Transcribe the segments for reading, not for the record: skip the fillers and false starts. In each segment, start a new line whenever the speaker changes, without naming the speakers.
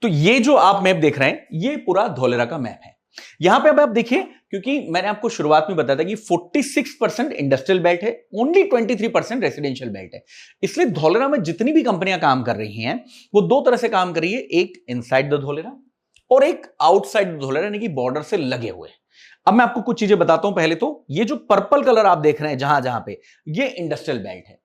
तो ये जो आप मैप देख रहे हैं ये पूरा धोलेरा का मैप है। यहां पे अब आप देखिए, क्योंकि मैंने आपको शुरुआत में बताया था कि 46% इंडस्ट्रियल बेल्ट है, ओनली 23% रेसिडेंशियल बेल्ट है। इसलिए धोलेरा में जितनी भी कंपनियां काम कर रही हैं वो दो तरह से काम कर रही है, एक इनसाइड द धोलेरा और एक आउटसाइड द धोलेरा, यानी कि बॉर्डर से लगे हुए। अब मैं आपको कुछ चीजें बताता हूं। पहले तो ये जो पर्पल कलर आप देख रहे हैं जहां जहां पे, ये इंडस्ट्रियल बेल्ट है।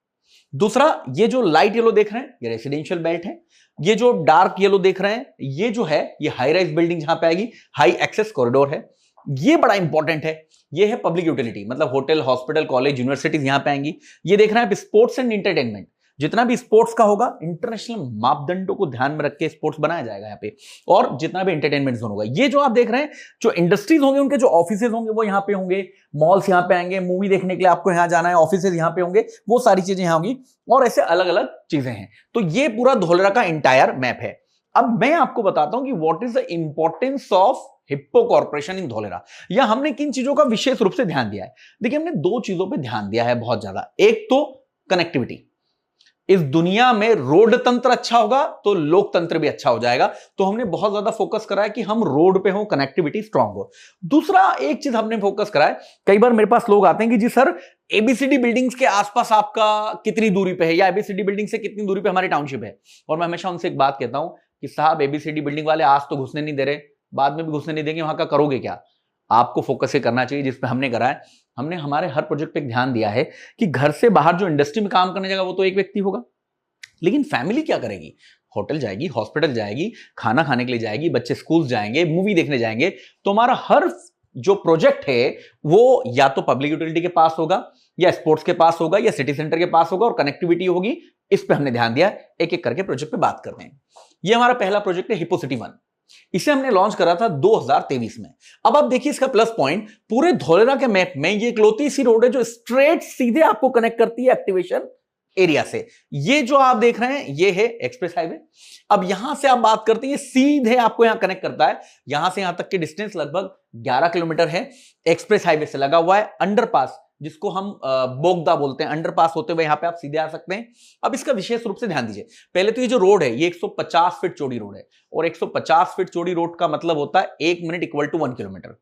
दूसरा, ये जो लाइट येलो देख रहे हैं ये रेसिडेंशियल बेल्ट है। ये जो डार्क येलो देख रहे हैं ये जो है ये हाई राइज बिल्डिंग जहां पे आएगी, हाई एक्सेस कॉरिडोर है। ये बड़ा इंपॉर्टेंट है, ये है पब्लिक यूटिलिटी, मतलब होटल, हॉस्पिटल, कॉलेज, यूनिवर्सिटीज यहां पे आएंगी। ये देख रहे हैं आप स्पोर्ट्स एंड एंटरटेनमेंट, जितना भी स्पोर्ट्स का होगा इंटरनेशनल मापदंडों को ध्यान में रख के स्पोर्ट्स बनाया जाएगा यहाँ पे, और जितना भी एंटरटेनमेंट जोन होगा। ये जो आप देख रहे हैं जो इंडस्ट्रीज होंगे उनके जो ऑफिसेज होंगे वो यहाँ पे होंगे, मॉल्स यहाँ पे आएंगे, मूवी देखने के लिए आपको यहाँ जाना है, ऑफिसेज यहाँ पे होंगे, वो सारी चीजें यहाँ होंगी, और ऐसे अलग अलग चीजें हैं। तो ये पूरा धोलेरा का इंटायर मैप है। अब मैं आपको बताता हूं कि what is the importance of hippo corporation in Dholera, या हमने किन चीजों का विशेष रूप से ध्यान दिया है। देखिए, हमने दो चीजों पे ध्यान दिया है बहुत ज्यादा। एक तो कनेक्टिविटी, इस दुनिया में रोड तंत्र अच्छा होगा तो लोकतंत्र भी अच्छा हो जाएगा, तो हमने बहुत ज्यादा फोकस करा है कि हम रोड पे हो, कनेक्टिविटी स्ट्रांग हो। दूसरा एक चीज हमने फोकस करा है, कई बार मेरे पास लोग आते हैं कि जी सर एबीसीडी बिल्डिंग्स के आसपास आपका कितनी दूरी पे है, या एबीसीडी बिल्डिंग से कितनी दूरी पे हमारी टाउनशिप है। और मैं हमेशा उनसे एक बात कहता हूं कि साहब एबीसीडी बिल्डिंग वाले आज तो घुसने नहीं दे रहे, बाद में भी घुसने नहीं देंगे, वहां का करोगे क्या। आपको फोकस करना चाहिए जिसपे हमने करा है। हमने हमारे हर प्रोजेक्ट पे ध्यान दिया है कि घर से बाहर जो इंडस्ट्री में काम करने जाएगा वो तो एक व्यक्ति होगा, लेकिन फैमिली क्या करेगी, होटल जाएगी, हॉस्पिटल जाएगी, खाना खाने के लिए जाएगी, बच्चे स्कूल जाएंगे, मूवी देखने जाएंगे। तो हमारा हर जो प्रोजेक्ट है वो या तो पब्लिक यूटिलिटी के पास होगा, या स्पोर्ट्स के पास होगा, या सिटी सेंटर के पास होगा, और कनेक्टिविटी होगी। इस पे हमने ध्यान दिया। एक एक करके प्रोजेक्ट पे बात करते हैं। ये हमारा पहला प्रोजेक्ट है हिप्पो सिटी 1। इसे हमने लॉन्च करा था 2023 में। अब आप देखिए इसका प्लस पॉइंट, पूरे धोलेरा के मैप में ये इकलौती सी रोड है जो स्ट्रेट सीधे आपको कनेक्ट करती है एक्टिवेशन एरिया से। ये जो आप देख रहे हैं ये है एक्सप्रेस हाईवे। अब यहां से आप बात करते हैं, ये सीधे आपको यहां कनेक्ट करता है। यहां से यहां तक की डिस्टेंस लगभग 11 किलोमीटर है। एक्सप्रेस हाईवे से लगा हुआ है, अंडरपास जिसको हम बोगदा बोलते हैं, अंडरपास होते हुए यहां पे आप सीधे आ सकते हैं। अब इसका विशेष रूप से ध्यान दीजिए। पहले तो ये जो रोड है ये 150 फीट चौड़ी रोड है, और 150 फीट चौड़ी रोड का मतलब होता है 1 मिनट इक्वल टू 1 किलोमीटर।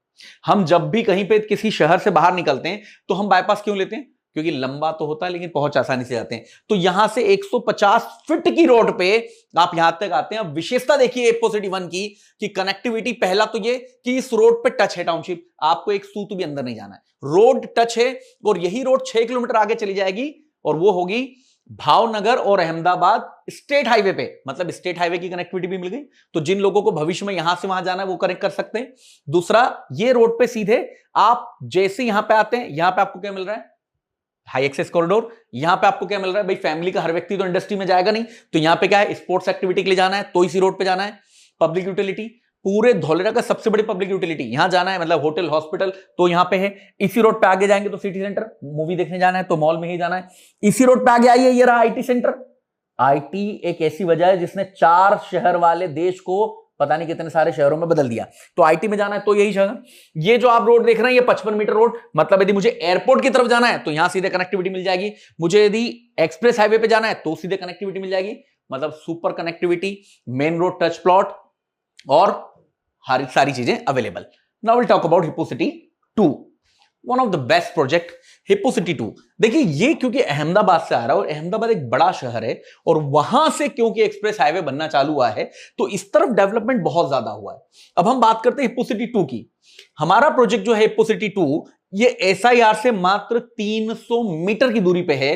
हम जब भी कहीं पे किसी शहर से बाहर निकलते हैं तो हम बाईपास क्यों लेते हैं, क्योंकि लंबा तो होता है लेकिन पहुंच आसानी से जाते हैं। तो यहां से 150 फीट की रोड पे आप यहां तक आते हैं। अब विशेषता देखिए हिप्पो सिटी 1 की कि कनेक्टिविटी, पहला तो ये कि इस रोड पे टच है टाउनशिप, आपको एक सूत भी अंदर नहीं जाना है, रोड टच है। और यही रोड 6 किलोमीटर आगे चली जाएगी और वो होगी भावनगर और अहमदाबाद स्टेट हाईवे पे, मतलब स्टेट हाईवे की कनेक्टिविटी भी मिल गई। तो जिन लोगों को भविष्य में यहां से वहां जाना है वो कनेक्ट कर सकते हैं। दूसरा, ये रोड पे सीधे आप जैसे यहां पे आते हैं, यहां पे आपको क्या मिल रहा है, हाई एक्सेस कॉरिडोर। यहां पे आपको क्या मिल रहा है भाई, फैमिली का हर व्यक्ति तो इंडस्ट्री में जाएगा नहीं, तो यहां पे क्या है, स्पोर्ट्स एक्टिविटी के लिए जाना है तो इसी रोड पे जाना है। पब्लिक यूटिलिटी, पूरे धोलेरा का सबसे बड़ी पब्लिक यूटिलिटी यहां जाना है, मतलब होटल, हॉस्पिटल तो यहां पे है। इसी रोड पे आगे जाएंगे तो सिटी सेंटर, मूवी देखने जाना है तो मॉल में ही जाना है। इसी रोड पे आगे आइए, ये रहा आईटी सेंटर। आईटी एक ऐसी वजह है जिसने 4 शहर वाले देश को पता नहीं कितने सारे शहरों में बदल दिया। तो आईटी में जाना है तो यही शहर। ये जो आप रोड देख रहे हैं ये 55 मीटर रोड, मतलब यदि मुझे एयरपोर्ट की तरफ जाना है तो यहां सीधे कनेक्टिविटी मिल जाएगी। मुझे यदि एक्सप्रेस हाईवे पे जाना है तो सीधे कनेक्टिविटी मिल जाएगी, मतलब super connectivity, main road touch plot और हर सारी चीजें available. Now will talk about hippo city 2, one of the best project hippo city 2। देखिए ये क्योंकि अहमदाबाद से आ रहा है और अहमदाबाद एक बड़ा शहर है, और वहां से क्योंकि एक्सप्रेस हाईवे बनना चालू हुआ है तो इस तरफ डेवलपमेंट बहुत ज्यादा हुआ है। अब हम बात करते हैं हिप्पो सिटी 2 की। हमारा प्रोजेक्ट जो है हिप्पो सिटी 2, ये एसआईआर से मात्र 300 मीटर की दूरी पे है।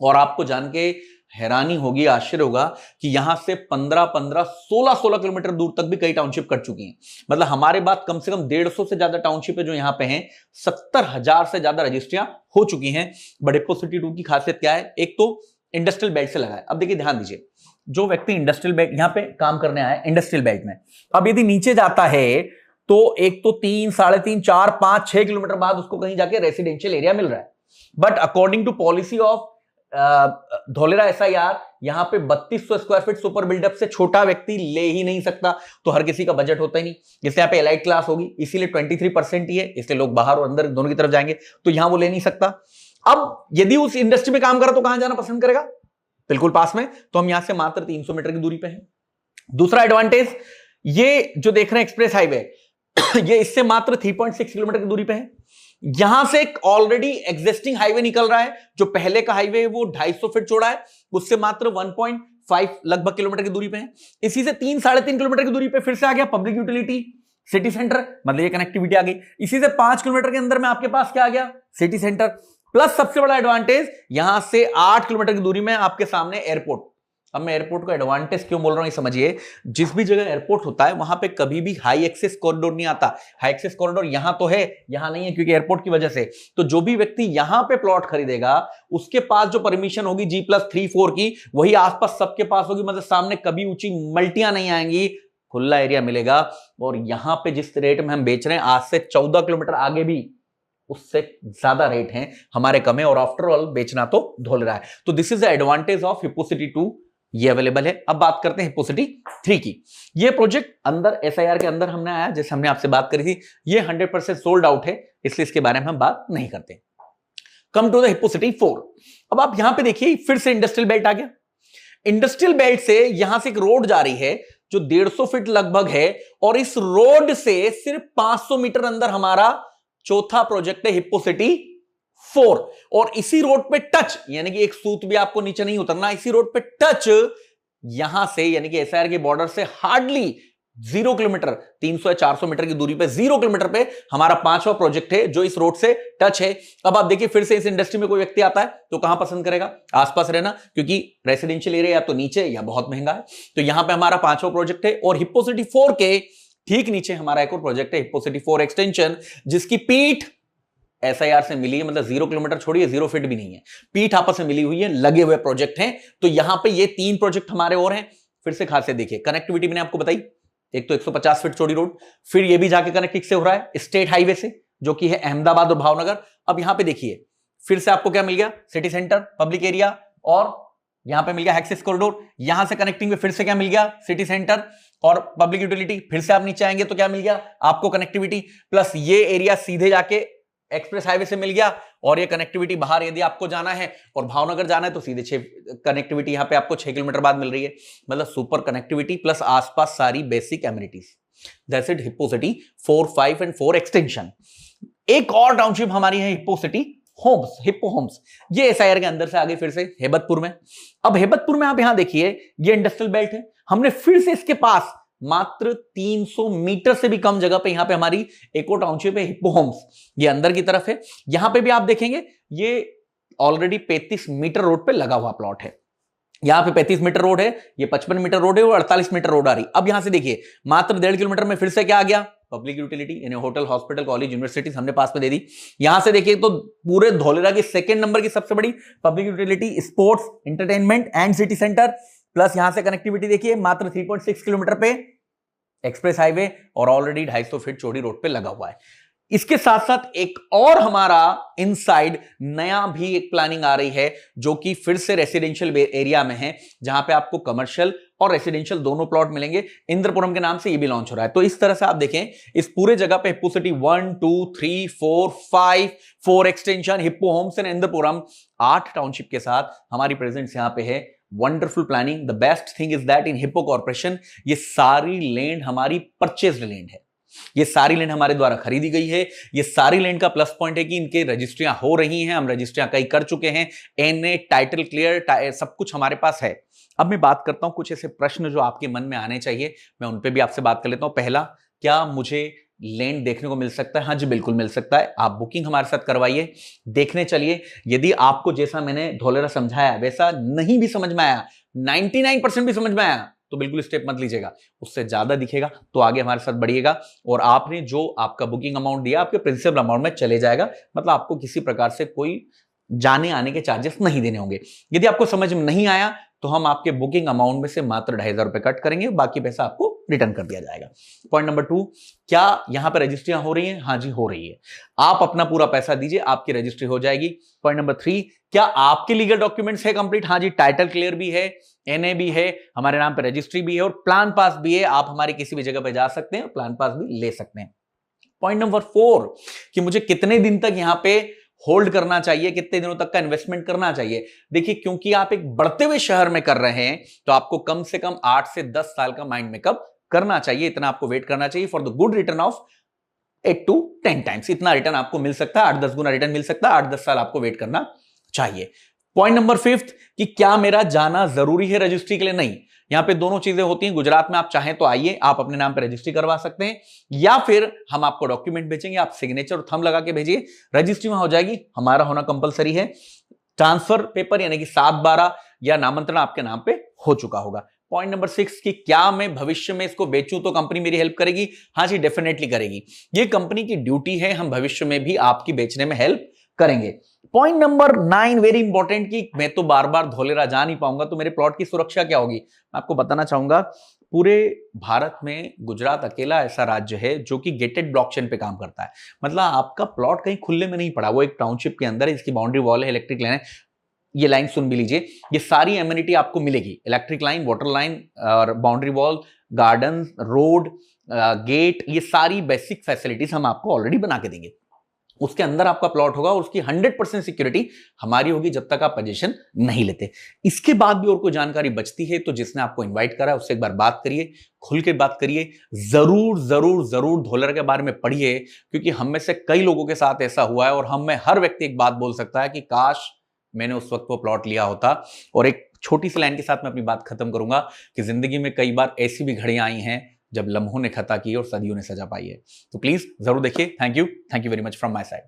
और आपको जान के हैरानी होगी, आश्चर्य होगा कि यहां से 15-15, 16-16 किलोमीटर दूर तक भी कई टाउनशिप कट चुकी हैं। मतलब हमारे बाद कम से कम 150 से ज्यादा टाउनशिप है जो यहां पे हैं। 70,000 से ज्यादा रजिस्ट्रियां हो चुकी हैं। बट हिप्पो सिटी 2 की खासियत क्या है, एक तो इंडस्ट्रियल बेल्ट से लगा है। अब देखिए ध्यान दीजिए, जो व्यक्ति इंडस्ट्रियल बेल्ट यहां पे काम करने आया है इंडस्ट्रियल बेल्ट में, अब यदि नीचे जाता है तो एक तो 3, 3.5, 4, 5, 6 किलोमीटर बाद उसको कहीं जाके रेसिडेंशियल एरिया मिल रहा है। But according to policy of Dholera SIR, यहां पे 3200 स्क्वायर फीट सुपर बिल्डअप से छोटा व्यक्ति ले ही नहीं सकता। तो हर किसी का बजट होता ही नहीं, इसलिए यहाँ पे एलाइट क्लास होगी, इसीलिए 23% ही है, इसलिए लोग बाहर और अंदर दोनों की तरफ जाएंगे, तो यहां वो ले नहीं सकता। अब यदि उस इंडस्ट्री में काम करा तो कहां जाना पसंद करेगा, बिल्कुल पास में। तो हम यहां से मात्र 300 मीटर की दूरी पे हैं। दूसरा एडवांटेज, ये जो देख रहे हैं एक्सप्रेस हाईवे, ये इससे मात्र 3.6 किलोमीटर की दूरी पे है। यहां से एक ऑलरेडी एग्जिस्टिंग हाईवे निकल रहा है, जो पहले का हाईवे है वो 250 फीट चौड़ा है, उससे मात्र 1.5 लगभग किलोमीटर की दूरी पे है। इसी से 3-3.5 किलोमीटर की दूरी पे फिर से आ गया पब्लिक यूटिलिटी सिटी सेंटर, मतलब ये कनेक्टिविटी आ गई। इसी से 5 किलोमीटर के अंदर में आपके पास क्या आ गया, सिटी सेंटर। प्लस सबसे बड़ा एडवांटेज, यहां से 8 किलोमीटर की दूरी में आपके सामने एयरपोर्ट। अब मैं एयरपोर्ट का एडवांटेज क्यों बोल रहा हूं ये समझिए, जिस भी जगह एयरपोर्ट होता है वहां पे कभी भी हाई एक्सेस कॉरिडोर नहीं आता। हाई एक्सेस कॉरिडोर यहां तो है, यहां नहीं है क्योंकि एयरपोर्ट की वजह से। तो जो भी व्यक्ति यहां पे प्लॉट खरीदेगा उसके पास जो परमिशन होगी G+3-4 की, वही आसपास सबके पास होगी। मतलब सामने कभी ऊंची मल्टियां नहीं आएंगी, खुला एरिया मिलेगा। और यहां पे जिस रेट में हम बेच रहे हैं, आज से 14 किलोमीटर आगे भी उससे ज्यादा रेट है हमारे कम है, और आफ्टर ऑल बेचना तो धोल रहा है। तो this is the advantage of hippo city 2, ये अवेलेबल है। अब बात करते हैं हिप्पो सिटी 3 की। ये प्रोजेक्ट अंदर SIR के अंदर हमने आया, जैसे हमने आपसे बात करी थी, ये 100% सोल्ड आउट है, इसलिए इसके बारे में हम बात नहीं करते। Come to the Hippo City 4। अब आप यहां पे देखिए, फिर से इंडस्ट्रियल बेल्ट आ गया। इंडस्ट्रियल बेल्ट से यहां से एक रोड जा रही है जो 150 फीट लगभग है, और इस रोड से सिर्फ 500 मीटर अंदर हमारा चौथा प्रोजेक्ट है हिप्पो सिटी 4। और इसी रोड पे टच, यानी कि एक सूत भी आपको नीचे नहीं उतरना, इसी रोड पे टच यहां से, यानी कि SIR के बॉर्डर से हार्डली 0 किलोमीटर, 300 या 400 मीटर की दूरी पे, 0 किलोमीटर पे हमारा 5वां प्रोजेक्ट है जो इस रोड से टच है। अब आप देखिए, फिर से इस इंडस्ट्री में कोई व्यक्ति आता है तो कहां पसंद करेगा, आसपास रहना, क्योंकि रेसिडेंशियल एरिया या तो नीचे या बहुत महंगा है। तो यहां पे हमारा 5वां प्रोजेक्ट है, और हिप्पो सिटी 4 के ठीक नीचे हमारा एक और प्रोजेक्ट है हिप्पो सिटी 4 एक्सटेंशन, जिसकी पीठ SIR से मिली है। मतलब 0 किलोमीटर छोड़िए, 0 फीट भी नहीं है, पीठ आपस में मिली हुई है, लगे हुए प्रोजेक्ट हैं। तो यहां पे ये 3 प्रोजेक्ट हमारे और हैं। फिर से खासियत देखिए, कनेक्टिविटी मैंने आपको बताई, एक तो 150 फीट चौड़ी रोड, फिर ये भी जाके कनेक्ट किससे हो रहा है, स्टेट हाईवे से, जो कि है अहमदाबाद और भावनगर। अब यहां पे देखिए, फिर से आपको क्या मिल गया, सिटी सेंटर, पब्लिक एरिया, और यहां पे मिल गया एक्सेस कॉरिडोर। यहां से कनेक्टिंग में फिर से क्या मिल गया, सिटी सेंटर और पब्लिक यूटिलिटी। फिर से आप नीचे आएंगे तो क्या मिल गया आपको, कनेक्टिविटी, प्लस ये एरिया सीधे जाके एक्सप्रेस हाईवे से मिल गया, और ये कनेक्टिविटी बाहर यदि आपको जाना है और भावनगर जाना है तो सीधे 6 कनेक्टिविटी यहां पे आपको 6 किलोमीटर बाद मिल रही है। मतलब सुपर कनेक्टिविटी प्लस आसपास सारी basic amenities. That's it, Hippo City 4, 5 and 4 extension. एक और टाउनशिप हमारी है Hippo City Homes, Hippo Homes. ये SIR के अंदर से आगे फिर से हेबतपुर में। अब हेबतपुर में आप यहां देखिए, ये इंडस्ट्रियल बेल्ट है, हमने फिर से इसके पास मात्र 300 मीटर से भी कम जगह पे यहां पे हमारी एक और टाउनशिप है हिप्पो होम्स। ये अंदर की तरफ है। यहां पे भी आप देखेंगे, ये ऑलरेडी 35 मीटर रोड पे लगा हुआ प्लॉट है। यहां पे 35 मीटर रोड है, ये 55 मीटर रोड है, और 48 मीटर रोड आ रही। अब यहां से देखिए, मात्र 1.5 किलोमीटर में फिर से क्या आ गया, पब्लिक यूटिलिटी, यानी होटल, हॉस्पिटल, कॉलेज, यूनिवर्सिटीज हमने पास में दे दी। यहां से देखिए तो पूरे धौलेरा की 2nd नंबर की सबसे बड़ी public utility, sports, entertainment and city centre. Plus यहां से कनेक्टिविटी देखिए, मात्र 3.6 किलोमीटर पे एक्सप्रेस हाईवे, और ऑलरेडी 250 फीट चौड़ी रोड पे लगा हुआ है। इसके साथ साथ एक और हमारा इनसाइड नया भी एक प्लानिंग आ रही है, जो कि फिर से रेसिडेंशियल एरिया में है, जहां पे आपको कमर्शियल और रेसिडेंशियल दोनों प्लॉट मिलेंगे। इंद्रपुरम के नाम से ये भी लॉन्च हो रहा है। तो इस तरह से आप देखें, इस पूरे जगह पे hippo city 1, 2, 3, 4, 5, 4 extension, hippo homes and Indrapuram, 8 township के साथ हमारी प्रेजेंस यहां पे है। Wonderful planning. The best thing is that in hippo corporation, ये सारी लैंड हमारी परचेज्ड लैंड है, ये सारी लैंड हमारे द्वारा खरीदी गई है। ये सारी लैंड का प्लस पॉइंट है कि इनके रजिस्ट्रियां हो रही हैं, हम रजिस्ट्रियां कई कर चुके हैं, एनए, टाइटल क्लियर, सब कुछ हमारे पास है। अब मैं बात करता हूं कुछ ऐसे प्रश्न जो आपके मन में आने चाहिए, मैं उन पे भी आपसे बात कर लेता हूं। पहला, क्या मुझे लैंड देखने को मिल सकता है? हाँ जी, बिल्कुल मिल सकता है। आप बुकिंग हमारे साथ करवाइए, देखने चलिए। यदि आपको जैसा मैंने धौलेरा समझाया वैसा नहीं भी समझ में आया, 99% भी समझ में आया, तो बिल्कुल स्टेप मत लीजिएगा। उससे ज्यादा दिखेगा तो आगे हमारे साथ बढ़िएगा, और आपने जो आपका बुकिंग अमाउंट दिया आपके प्रिंसिपल अमाउंट में चले जाएगा। मतलब आपको किसी प्रकार से कोई जाने आने के चार्जेस नहीं देने होंगे। यदि आपको समझ में नहीं आया तो हम आपके बुकिंग अमाउंट में से मात्र 2,500 रुपए कट करेंगे, बाकी पैसा आपको रिटर्न कर दिया जाएगा। पॉइंट नंबर 2, क्या यहां पर रजिस्ट्रियां हो रही हैं? हाँ जी, हो रही है। आप अपना पूरा पैसा दीजिए, आपकी रजिस्ट्री हो जाएगी। पॉइंट नंबर 3, क्या आपके लीगल डॉक्यूमेंट्स है कंप्लीट? हाँ जी, टाइटल क्लियर भी है, एनए भी है, हमारे नाम पर रजिस्ट्री भी है, और प्लान पास भी है। आप हमारी किसी भी जगह पर जा सकते हैं, प्लान पास भी ले सकते हैं। पॉइंट नंबर 4, कि मुझे कितने दिन तक यहां पे होल्ड करना चाहिए, कितने दिनों तक का इन्वेस्टमेंट करना चाहिए? देखिए, क्योंकि आप एक बढ़ते हुए शहर में कर रहे हैं तो आपको कम से कम 8 से 10 साल का माइंड मेकअप करना चाहिए, इतना आपको वेट करना चाहिए for the good return of 8 to 10 times. इतना रिटर्न आपको मिल सकता है, 8-10 गुना रिटर्न मिल सकता है, 8-10 साल आपको वेट करना चाहिए। पॉइंट नंबर 5 कि क्या मेरा जाना जरूरी है रजिस्ट्री के लिए? नहीं, यहां पे दोनों चीजें होती हैं। गुजरात में आप चाहें तो आइए, आप अपने नाम पे रजिस्ट्री करवा सकते हैं, या फिर हम आपको डॉक्यूमेंट भेजेंगे, आप सिग्नेचर और थंब लगा के भेजिए, रजिस्ट्री वहां हो जाएगी। हमारा होना कंपलसरी है। ट्रांसफर पेपर यानी कि 7/12 या नामांतरण आपके नाम पे हो चुका होगा। पॉइंट नंबर 6 कि क्या मैं भविष्य में इसको बेचूं तो कंपनी मेरी हेल्प करेगी? हाँ जी, डेफिनेटली करेगी। ये कंपनी की ड्यूटी है, हम भविष्य में भी आपकी बेचने में हेल्प करेंगे। पॉइंट नंबर 9 वेरी इंपॉर्टेंट कि मैं तो बार बार धोलेरा जा नहीं पाऊंगा, तो मेरे प्लॉट की सुरक्षा क्या होगी? मैं आपको बताना चाहूंगा, पूरे भारत में गुजरात अकेला ऐसा राज्य है जो कि गेटेड ब्लॉकचेन पे काम करता है। मतलब आपका प्लॉट कहीं खुले में नहीं पड़ा, वो एक टाउनशिप के अंदर है, इसकी बाउंड्री वॉल है, इलेक्ट्रिक लाइन है। ये लाइन सुन भी लीजिए, ये सारी एमिनिटी आपको मिलेगी, इलेक्ट्रिक लाइन, वाटर लाइन और boundary wall, garden, road, gate, ये सारी बेसिक फैसिलिटीज हम आपको ऑलरेडी बना के देंगे। उसके अंदर आपका प्लॉट होगा और उसकी 100% सिक्योरिटी हमारी होगी जब तक आप पोजीशन नहीं लेते। इसके बाद भी और कोई जानकारी बचती है तो जिसने आपको इनवाइट करा है उससे एक बार बात करिए, खुल के बात करिए, जरूर जरूर जरूर धोलेरा के बारे में पढ़िए, क्योंकि हम में से कई लोगों के साथ ऐसा हुआ है और हम में हर व्यक्ति एक बात बोल सकता है कि काश मैंने उस वक्त वो प्लॉट लिया होता। और एक छोटी सी लाइन के साथ मैं अपनी बात खत्म करूंगा कि जिंदगी में कई बार ऐसी भी घड़ियां आई हैं जब लम्हों ने खता की और सदियों ने सजा पाई है। तो प्लीज जरूर देखिए। Thank you very much from my side.